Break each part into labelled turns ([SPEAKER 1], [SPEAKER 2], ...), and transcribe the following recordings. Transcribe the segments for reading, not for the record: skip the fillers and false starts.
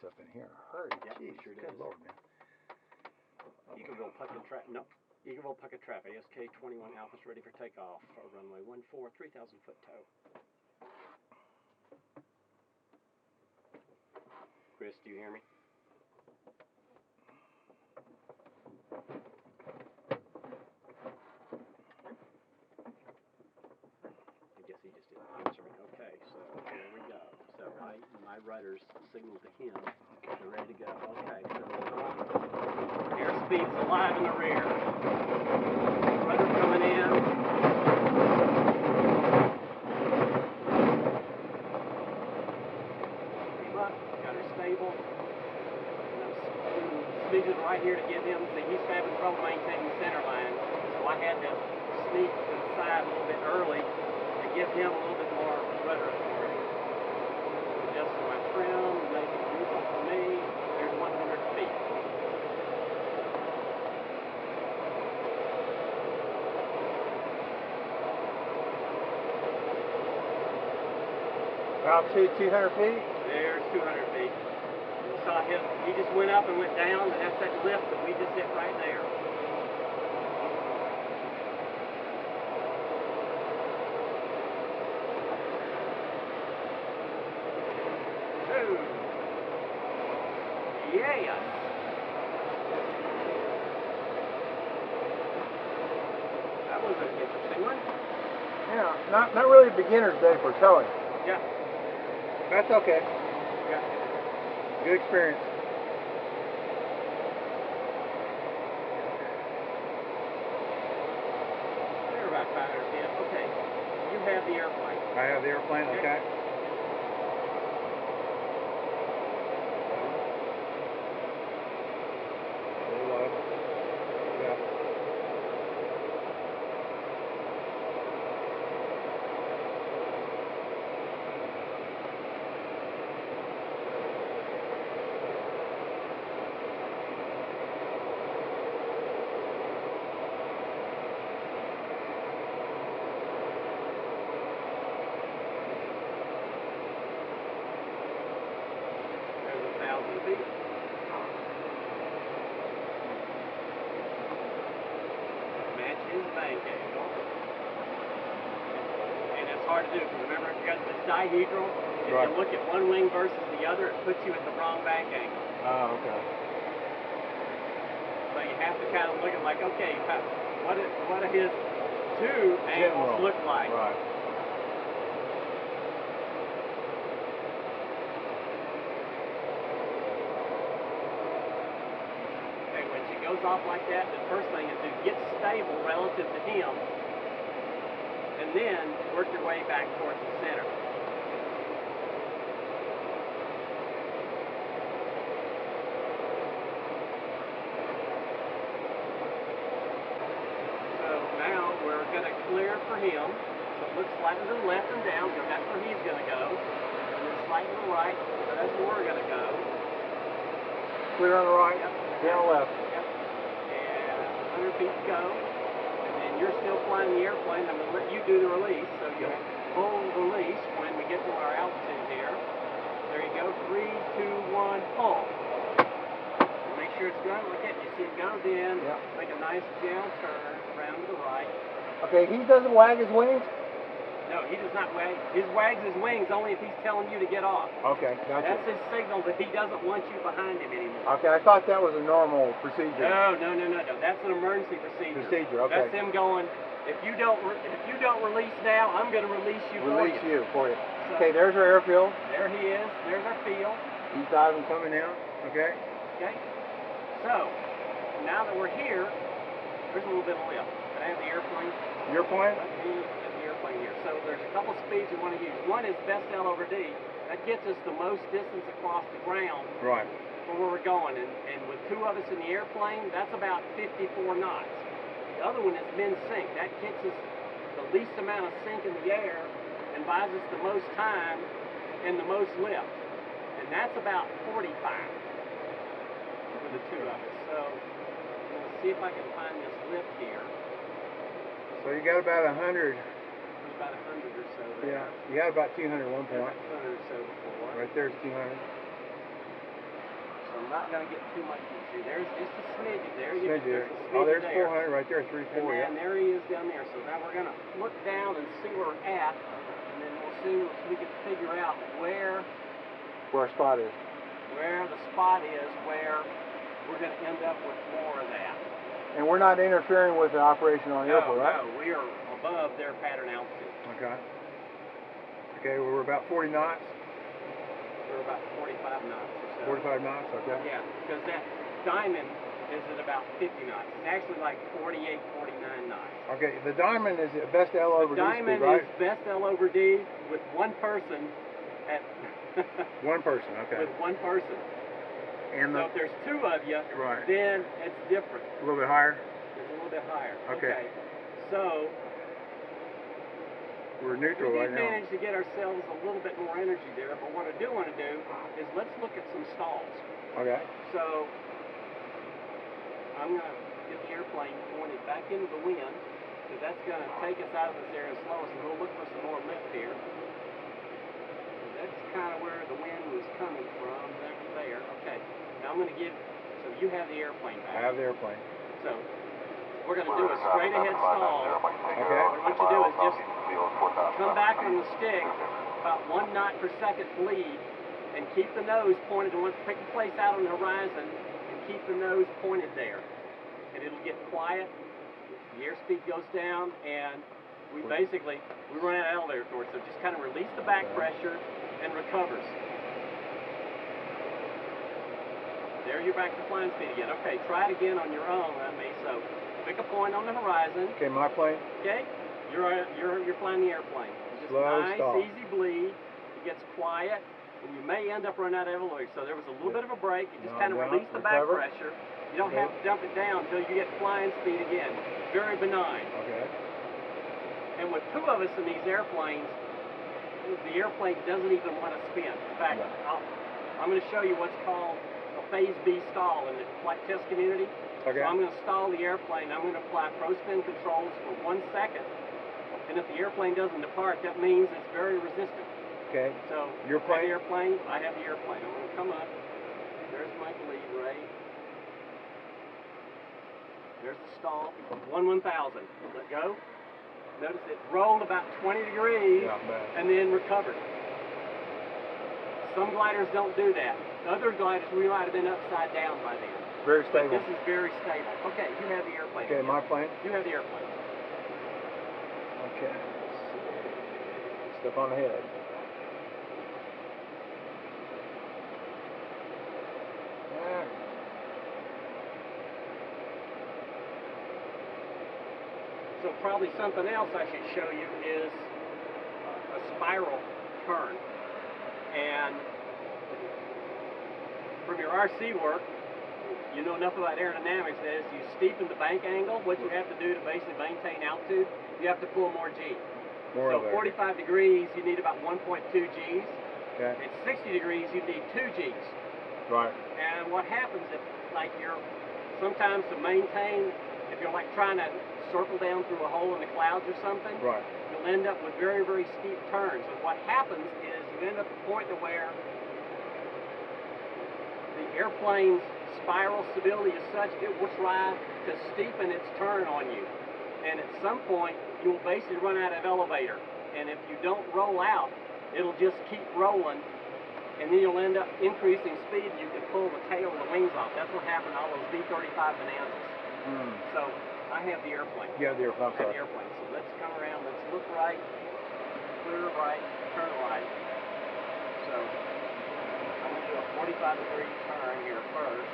[SPEAKER 1] up in here. Hurry,
[SPEAKER 2] yeah,
[SPEAKER 1] geez,
[SPEAKER 2] sure
[SPEAKER 1] good
[SPEAKER 2] does.
[SPEAKER 1] Lord, man.
[SPEAKER 2] Eagleville, Puckett traffic. Nope. Eagleville, Puckett traffic. ASK 21 Alpha's ready for takeoff. Runway 14, 3,000 foot tow. Chris, do you hear me? I guess he just didn't answer me. Okay, so here we go. So my rudder's signaled to him. They're ready to go. Okay, so airspeed's alive in the rear. Rudder coming in. Got her stable. Smidgen right here to give him. See, he's having trouble maintaining the center line, so I had to sneak to the side a little bit early to give him a little bit more rudder authority. Just my trim, make it useful for me. There's 100 feet.
[SPEAKER 1] About 200 feet?
[SPEAKER 2] There's 200 feet. You saw him, he just went up and went down, and that's that lift that we just hit right there. Two. Yeah. That was an interesting one.
[SPEAKER 1] Yeah, not really a beginner's day for towing.
[SPEAKER 2] Yeah.
[SPEAKER 1] That's okay.
[SPEAKER 2] Yeah.
[SPEAKER 1] Good experience.
[SPEAKER 2] They're about 500 feet. Okay. You have the airplane.
[SPEAKER 1] I have the airplane, okay. Very low. Yeah.
[SPEAKER 2] Feet. Match his bank angle. And it's hard to do because remember, if you got this dihedral, if
[SPEAKER 1] Right.
[SPEAKER 2] you look at one wing versus the other, it puts you at the wrong bank angle.
[SPEAKER 1] Oh, okay.
[SPEAKER 2] So you have to kind of look at like, okay, what do his two angles look like?
[SPEAKER 1] Right.
[SPEAKER 2] Goes off like that, the first thing is to get stable relative to him, and then work your way back towards the center. So now we're going to clear for him. So look slightly to the left and down, because that's where he's going to go. And then slightly to the right, so that's where we're going to go.
[SPEAKER 1] Clear on the right,
[SPEAKER 2] yep.
[SPEAKER 1] down left.
[SPEAKER 2] 100 feet to go, and then you're still flying the airplane. I'm going to let you do the release, so you'll pull release when we get to our altitude here. There you go, 3, 2, 1, pull. Make sure it's going like that. You see it go, then make a nice gentle turn around to the right.
[SPEAKER 1] Okay, he doesn't wag his wings?
[SPEAKER 2] No, he does not wag. He wags his wings only if he's telling you to get off.
[SPEAKER 1] Okay, gotcha.
[SPEAKER 2] That's his signal that he doesn't want you behind him anymore.
[SPEAKER 1] Okay, I thought that was a normal procedure.
[SPEAKER 2] No. That's an emergency procedure.
[SPEAKER 1] Okay.
[SPEAKER 2] That's him going, if you don't release now, I'm going to release you
[SPEAKER 1] for you.
[SPEAKER 2] So,
[SPEAKER 1] okay, there's our airfield.
[SPEAKER 2] There he is. There's our field.
[SPEAKER 1] He's diving coming down. Okay.
[SPEAKER 2] Okay. So, now that we're here, there's a little bit of lift. I have the airplane.
[SPEAKER 1] Your plane?
[SPEAKER 2] Here. So there's a couple speeds you want to use. One is best L over D. That gets us the most distance across the ground
[SPEAKER 1] right.
[SPEAKER 2] from where we're going. And with two of us in the airplane, that's about 54 knots. The other one is min sync. That gets us the least amount of sink in the air and buys us the most time and the most lift. And that's about 45 for the two of us. So I'm going to see if I can find this lift here.
[SPEAKER 1] So you got about 100.
[SPEAKER 2] About 100 or so there.
[SPEAKER 1] Yeah, you had about 200 at one point.
[SPEAKER 2] About 200 or so before.
[SPEAKER 1] Right there's 200.
[SPEAKER 2] so I'm not going to get too much into. There's just a smidge there.
[SPEAKER 1] There's a smidge 400 right there, 340.
[SPEAKER 2] And there he is down there. So now we're going to look down and see where we're at, and then we'll see if we can figure out where
[SPEAKER 1] our spot is.
[SPEAKER 2] Where the spot is, where we're going to end up with more of that.
[SPEAKER 1] And we're not interfering with the operation on the airport, right?
[SPEAKER 2] No, we are above their pattern altitude.
[SPEAKER 1] Okay. Okay, we're about 40 knots.
[SPEAKER 2] We're about 45 knots or so.
[SPEAKER 1] 45 knots, okay.
[SPEAKER 2] Yeah, because that diamond is at about 50 knots. It's actually like 48, 49 knots.
[SPEAKER 1] Okay, the diamond is best L over D speed, right?
[SPEAKER 2] The diamond is best L over D with one person at...
[SPEAKER 1] one person, okay.
[SPEAKER 2] With one person. And so if there's two of you,
[SPEAKER 1] right,
[SPEAKER 2] then it's different.
[SPEAKER 1] A little bit higher?
[SPEAKER 2] It's a little bit higher.
[SPEAKER 1] Okay.
[SPEAKER 2] So...
[SPEAKER 1] we're neutral right now.
[SPEAKER 2] We did manage to get ourselves a little bit more energy there, but what I do want to do is let's look at some stalls.
[SPEAKER 1] Okay.
[SPEAKER 2] So I'm going to get the airplane pointed back into the wind, because that's going to take us out of this area slow, so we'll look for some more lift here. So that's kind of where the wind was coming from, there. Okay. Now I'm going to give, so you have the airplane back.
[SPEAKER 1] I have the airplane.
[SPEAKER 2] So we're going to do a straight ahead stall.
[SPEAKER 1] Okay.
[SPEAKER 2] What I want you to do is just come back on the stick, about 1 knot per second bleed, and keep the nose pointed. And pick a place out on the horizon and keep the nose pointed there. And it'll get quiet, the airspeed goes down, and we run out of elevator torque. So just kind of release the back pressure and recovers. There you're back to flying speed again. Okay, try it again on your own on me. So pick a point on the horizon.
[SPEAKER 1] Okay, my plane.
[SPEAKER 2] Okay, you're flying the airplane. Just
[SPEAKER 1] slow
[SPEAKER 2] nice,
[SPEAKER 1] stall.
[SPEAKER 2] easy bleed. It gets quiet, and you may end up running out of elevator. So there was a little bit of a break. You just kind of release the back pressure. You don't have to dump it down until you get flying speed again. Very benign.
[SPEAKER 1] Okay.
[SPEAKER 2] And with two of us in these airplanes, the airplane doesn't even want to spin. In fact, I'm going to show you what's called a phase B stall in the flight test community.
[SPEAKER 1] Okay.
[SPEAKER 2] So I'm going to stall the airplane. I'm going to apply pro-spin controls for 1 second. And if the airplane doesn't depart, that means it's very resistant.
[SPEAKER 1] Okay.
[SPEAKER 2] So
[SPEAKER 1] your plane?
[SPEAKER 2] The airplane, I have the airplane. I'm going to come up. There's my bleed rate. There's the stall. 1/1000. Let go. Notice it rolled about 20 degrees and then recovered. Some gliders don't do that. Other gliders, we might have been upside down by then.
[SPEAKER 1] Very stable.
[SPEAKER 2] But this is very stable. Okay, you have the airplane.
[SPEAKER 1] Okay, my plane?
[SPEAKER 2] You have the airplane.
[SPEAKER 1] Okay. Step on the head.
[SPEAKER 2] So probably something else I should show you is a spiral turn. And from your RC work, you know enough about aerodynamics that as you steepen the bank angle, what you have to do to basically maintain altitude, you have to pull more G. So 45 degrees, you need about 1.2 Gs.
[SPEAKER 1] Okay.
[SPEAKER 2] At 60 degrees, you need 2 Gs.
[SPEAKER 1] Right.
[SPEAKER 2] And what happens if, like, sometimes to maintain, if you're like trying to circle down through a hole in the clouds or something, you'll end up with very, very steep turns. And what happens is you end up at a point where the airplane's spiral stability is such it will try to steepen its turn on you. And at some point, you'll basically run out of elevator. And if you don't roll out, it'll just keep rolling. And then you'll end up increasing speed and you can pull the tail of the wings off. That's what happened to all those B-35 Bonanzas. So I have the airplane.
[SPEAKER 1] You have the airplane.
[SPEAKER 2] I have the airplane. So let's come around. Let's look right, clear right, turn right. So I'm going to do a 45-degree turn here first.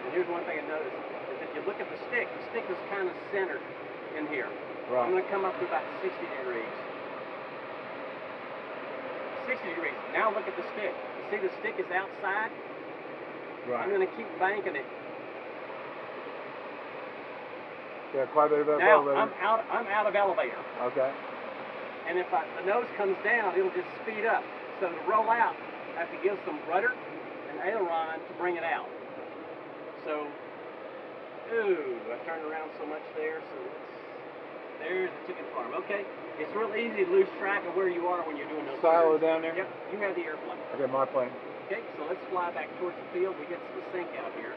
[SPEAKER 2] And here's one thing I noticed, is if you look at the stick is kind of centered in here.
[SPEAKER 1] Right.
[SPEAKER 2] I'm going to come up to about 60 degrees. 60 degrees. Now look at the stick. You see the stick is outside?
[SPEAKER 1] Right.
[SPEAKER 2] I'm going to keep banking it.
[SPEAKER 1] Yeah, quite a bit of
[SPEAKER 2] now,
[SPEAKER 1] elevator.
[SPEAKER 2] I'm out of elevator.
[SPEAKER 1] Okay.
[SPEAKER 2] And if the nose comes down, it'll just speed up. So to roll out, I have to give some rudder and aileron to bring it out. So, I turned around so much there, so There's the chicken farm. Okay, it's real easy to lose track of where you are when you're doing those
[SPEAKER 1] Silo
[SPEAKER 2] turns.
[SPEAKER 1] down there?
[SPEAKER 2] Yep, you have the airplane.
[SPEAKER 1] Okay, my plane.
[SPEAKER 2] Okay, so let's fly back towards the field. We get some sync out here.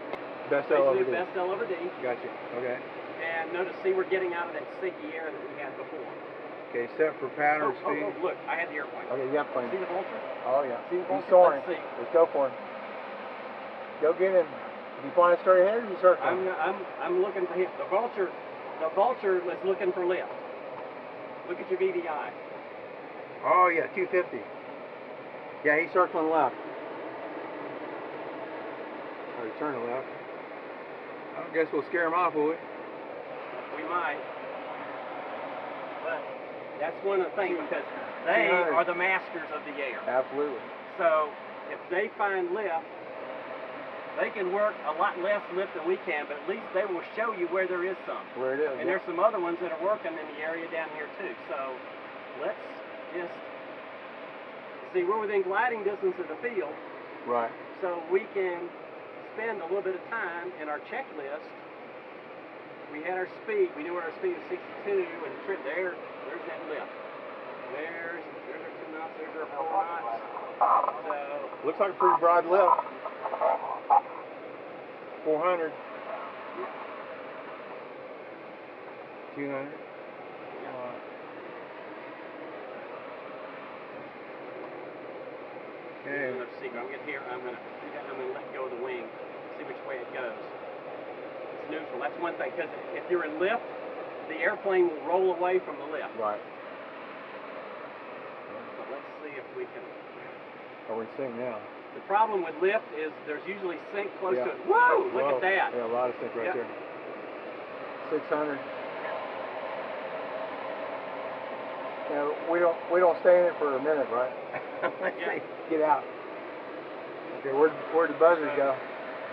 [SPEAKER 1] Best L over D.
[SPEAKER 2] Best L over D.
[SPEAKER 1] Gotcha. Okay.
[SPEAKER 2] And notice, see, we're getting out of that sinky air that we had before.
[SPEAKER 1] Okay, set for pattern speed.
[SPEAKER 2] Oh, look, I had the airplane.
[SPEAKER 1] Okay, you got plane.
[SPEAKER 2] See the vulture?
[SPEAKER 1] Oh yeah.
[SPEAKER 2] See the vulture?
[SPEAKER 1] He's soaring.
[SPEAKER 2] Let's see.
[SPEAKER 1] Let's go for him. Go get him. You flying straight ahead or you circling?
[SPEAKER 2] I'm looking for him. The vulture is looking for lift. Look at your VDI.
[SPEAKER 1] Oh yeah, 250. Yeah, he's circling left. Or turning left. I guess we'll scare him off, will we?
[SPEAKER 2] We might. But that's one of the things, because they are the masters of the air.
[SPEAKER 1] Absolutely.
[SPEAKER 2] So if they find lift, they can work a lot less lift than we can, but at least they will show you where there is some.
[SPEAKER 1] Where it is.
[SPEAKER 2] And there's some other ones that are working in the area down here too. So let's just see, we're within gliding distance of the field.
[SPEAKER 1] Right.
[SPEAKER 2] So we can spend a little bit of time in our checklist. We had our speed. We knew our speed was 62, and the trip there's that lift. There's our 2 knots. There's our 4 knots. So
[SPEAKER 1] looks like a pretty broad lift. 400. 200. Okay.
[SPEAKER 2] Let's see. I'm gonna here. I'm gonna let go of the wing. See which way it goes. It's neutral. That's one thing. Because if you're in lift, the airplane will roll away from the lift.
[SPEAKER 1] Right.
[SPEAKER 2] But let's see if we can.
[SPEAKER 1] Are we sync now?
[SPEAKER 2] The problem with lift is there's usually sink close
[SPEAKER 1] Yeah.
[SPEAKER 2] to it. Whoa! Look at that.
[SPEAKER 1] Yeah, a lot of sync right there. 600. Yeah, we don't stay in it for a minute, right? Let's see. Get out. Okay, where'd the buzzard go?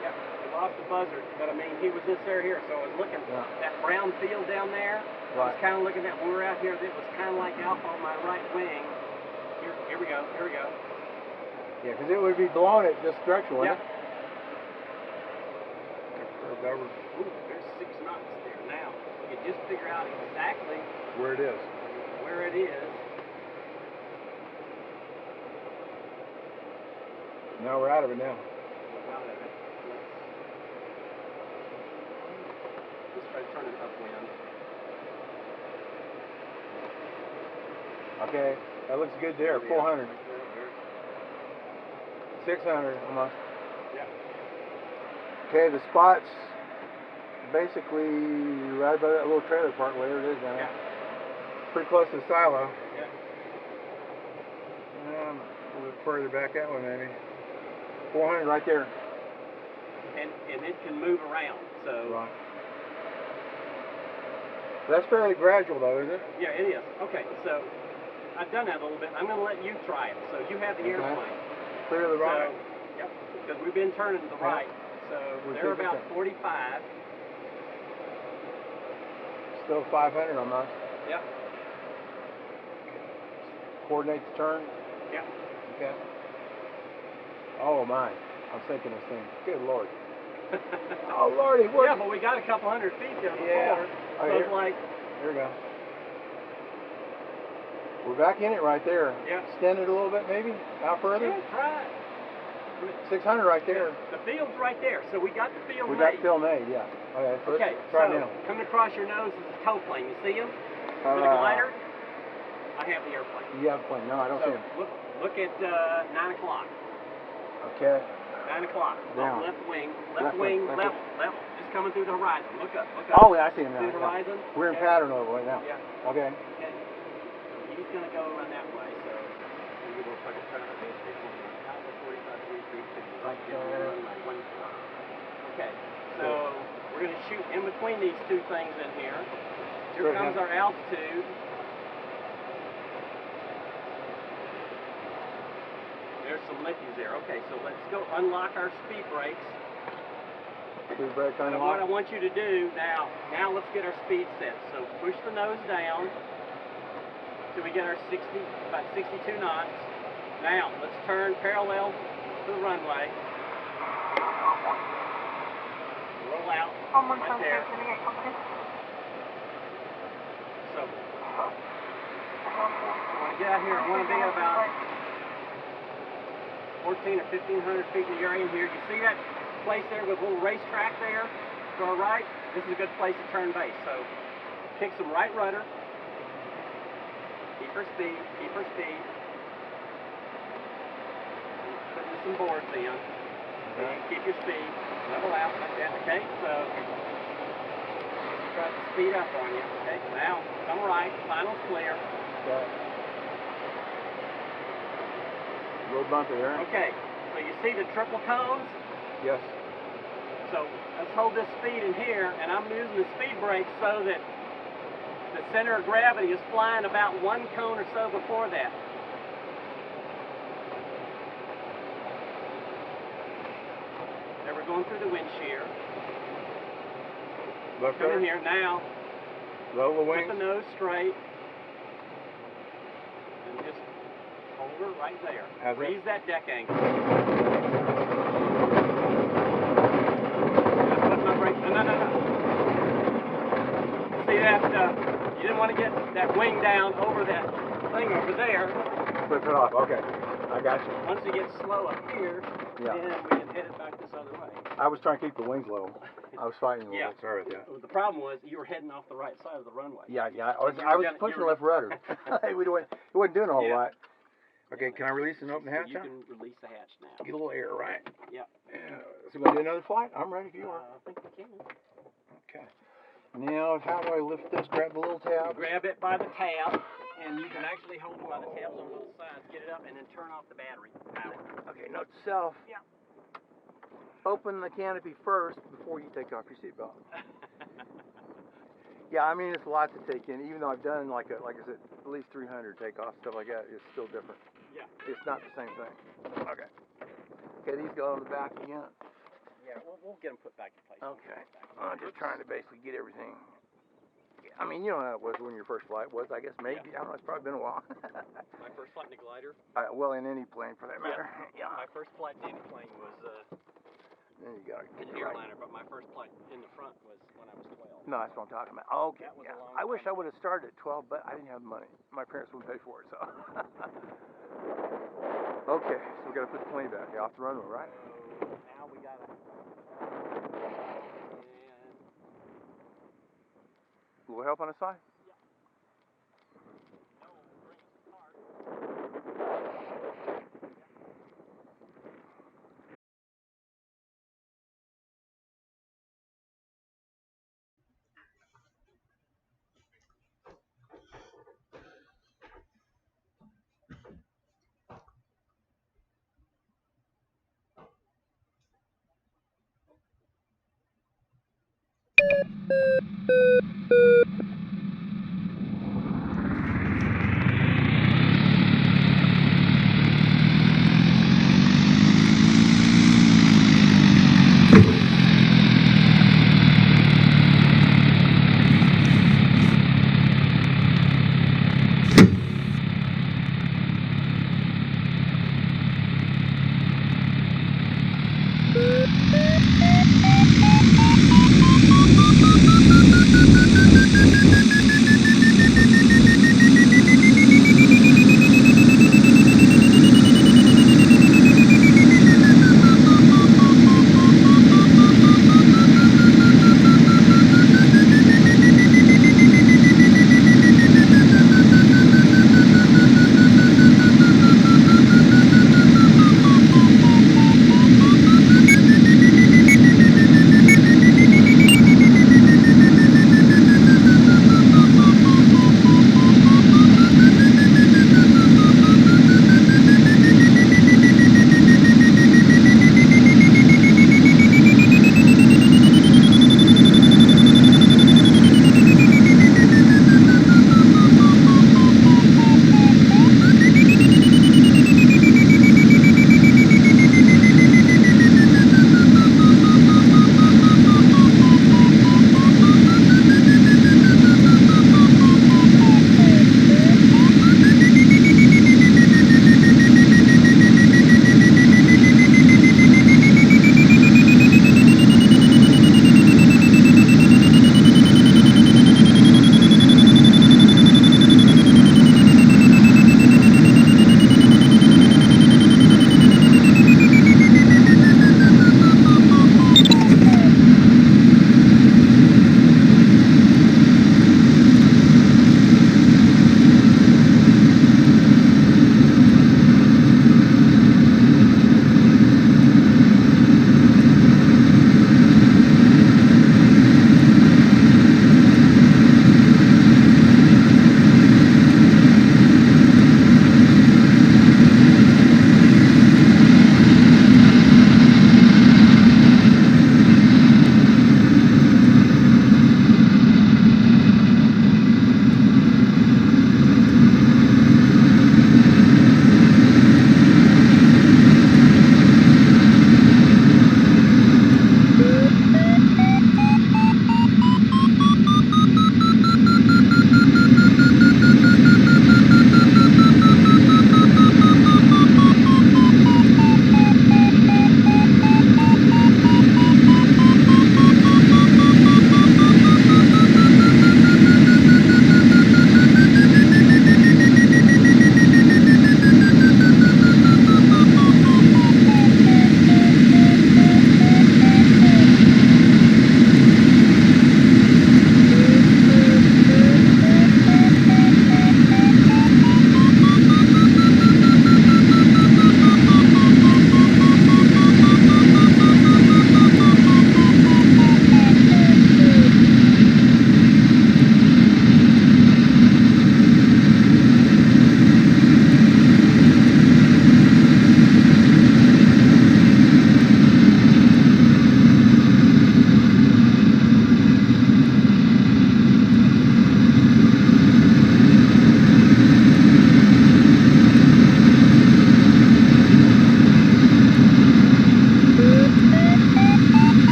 [SPEAKER 2] Yeah, we lost the buzzard, but I mean he was this area here, so I was looking that brown field down there. I was kind of looking at when we were out here. It was kind of like Alpha on my right wing. Here we go. Here we go.
[SPEAKER 1] Yeah, because it would be blowing it this direction, wouldn't it?
[SPEAKER 2] Ooh, there's 6 knots there. Now we can just figure out exactly
[SPEAKER 1] where it is.
[SPEAKER 2] Where it is.
[SPEAKER 1] Now we're out of it now.
[SPEAKER 2] We're out of it. Let's try to turn it upwind.
[SPEAKER 1] Okay, that looks good there. 400. 600 almost.
[SPEAKER 2] Yeah.
[SPEAKER 1] Okay, the spot's basically right by that little trailer park, wherever it is down there. Pretty close to the silo.
[SPEAKER 2] Yeah.
[SPEAKER 1] A little bit further back that way, maybe. 400 right there.
[SPEAKER 2] And it can move around, so.
[SPEAKER 1] Right. That's fairly gradual, though, isn't it?
[SPEAKER 2] Yeah, it is. Okay, so I've done that a little bit. I'm going to let you try it. So you have the airplane.
[SPEAKER 1] Clear the right.
[SPEAKER 2] So, yep, because we've been turning to the right. So they're about 45.
[SPEAKER 1] Still 500 almost.
[SPEAKER 2] Yep.
[SPEAKER 1] Coordinate the turn.
[SPEAKER 2] Yep.
[SPEAKER 1] Okay. Oh my! I'm thinking this thing. Good Lord. Oh Lordy! What?
[SPEAKER 2] Yeah, but we got a couple hundred feet there before.
[SPEAKER 1] Yeah.
[SPEAKER 2] So it's like.
[SPEAKER 1] Here we go. We're back in it right there.
[SPEAKER 2] Yeah.
[SPEAKER 1] Extend it a little bit, maybe out further.
[SPEAKER 2] Yeah, try it.
[SPEAKER 1] 600 right there.
[SPEAKER 2] The field's right there, so we got the field made.
[SPEAKER 1] We got the field made, yeah. Okay, so
[SPEAKER 2] okay,
[SPEAKER 1] let's try now.
[SPEAKER 2] Coming across your nose is a tow plane. You see him? With a glider? I have the airplane.
[SPEAKER 1] You have a plane? No, I don't see him.
[SPEAKER 2] Look at 9 o'clock.
[SPEAKER 1] Okay.
[SPEAKER 2] 9 o'clock.
[SPEAKER 1] Down.
[SPEAKER 2] Left wing, level. Just coming through the horizon. Look up.
[SPEAKER 1] Oh, yeah, I see him now.
[SPEAKER 2] Through the horizon.
[SPEAKER 1] We're in pattern over right now.
[SPEAKER 2] Yeah.
[SPEAKER 1] Okay.
[SPEAKER 2] Okay. So he's going to go around that way, so we will put it out of this. Okay, so we're going to shoot in between these two things in here. Here comes our altitude. There's some lickies there. Okay, so let's go unlock our speed brakes.
[SPEAKER 1] Speed brake
[SPEAKER 2] unlock. What I want you to do now let's get our speed set. So push the nose down till we get our about 62 knots. Now let's turn parallel to the runway. Roll out right there. So When I get out here, I want to be at about 14 or 1,500 feet in the area here. You see that place there with a little racetrack there to our right? This is a good place to turn base. So kick some right rudder. Keep her speed. Keep her speed. Putting some boards in. Okay. Keep your speed. Level out like that. Okay. So try to speed up on you. Okay. Now come right. Final's clear.
[SPEAKER 1] Okay. A little bumpy there.
[SPEAKER 2] Okay. So you see the triple cones?
[SPEAKER 1] Yes.
[SPEAKER 2] So let's hold this speed in here, and I'm using the speed brake so that the center of gravity is flying about one cone or so before that. Now we're going through the wind shear.
[SPEAKER 1] Look
[SPEAKER 2] Come in here now.
[SPEAKER 1] Lower the wings.
[SPEAKER 2] Put the nose straight. And just hold her right there. Raise that deck angle. No. See that, you didn't want to get that wing down over that thing over there.
[SPEAKER 1] Flip it off, okay. I got you.
[SPEAKER 2] Once you get slow up here,
[SPEAKER 1] Yeah.
[SPEAKER 2] then we can hit it back this other way.
[SPEAKER 1] I was trying to keep the wings low. I was fighting a little bit. Sorry about that.
[SPEAKER 2] The problem was you were heading off the right side of the runway.
[SPEAKER 1] Yeah. I was pushing left rudder. It wasn't doing a whole lot. Okay, can I release and open the hatch
[SPEAKER 2] You
[SPEAKER 1] now?
[SPEAKER 2] can release the hatch now.
[SPEAKER 1] Get a little air, right?
[SPEAKER 2] Yep.
[SPEAKER 1] So we're going to do another flight? I'm ready if you are.
[SPEAKER 2] I think we can.
[SPEAKER 1] Okay. Now, how do I lift this? Grab the little tab?
[SPEAKER 2] You grab it by the tab, and you can actually hold it by the tabs on both sides. Get it up, and then turn off the battery power.
[SPEAKER 1] Okay, note to self.
[SPEAKER 2] Yeah.
[SPEAKER 1] Open the canopy first before you take off your seatbelt. Yeah, I mean, it's a lot to take in. Even though I've done, like I said, at least 300 takeoffs, stuff like that, it's still different.
[SPEAKER 2] Yeah.
[SPEAKER 1] It's not the same thing. Okay. Okay, these go on the back again.
[SPEAKER 2] Yeah, we'll get them put back in place.
[SPEAKER 1] Okay. I'm just trying to basically get everything. I mean, you know how it was when your first flight was, I guess, maybe. Yeah. I don't know, it's probably been a while.
[SPEAKER 2] My first flight in a glider?
[SPEAKER 1] Well, in any plane for that matter.
[SPEAKER 2] Yeah. My first flight in any plane was
[SPEAKER 1] then you got
[SPEAKER 2] an airliner, but my first flight in the front was when I was 12.
[SPEAKER 1] No, that's what I'm talking about. Okay.
[SPEAKER 2] That was a long
[SPEAKER 1] I wish I
[SPEAKER 2] time
[SPEAKER 1] would have started at 12, but I didn't have the money. My parents wouldn't pay for it, so. Okay, so we got to put the plane back off the runway, right?
[SPEAKER 2] So now we got to.
[SPEAKER 1] A little help on the side?
[SPEAKER 2] Yeah. No, bring it apart.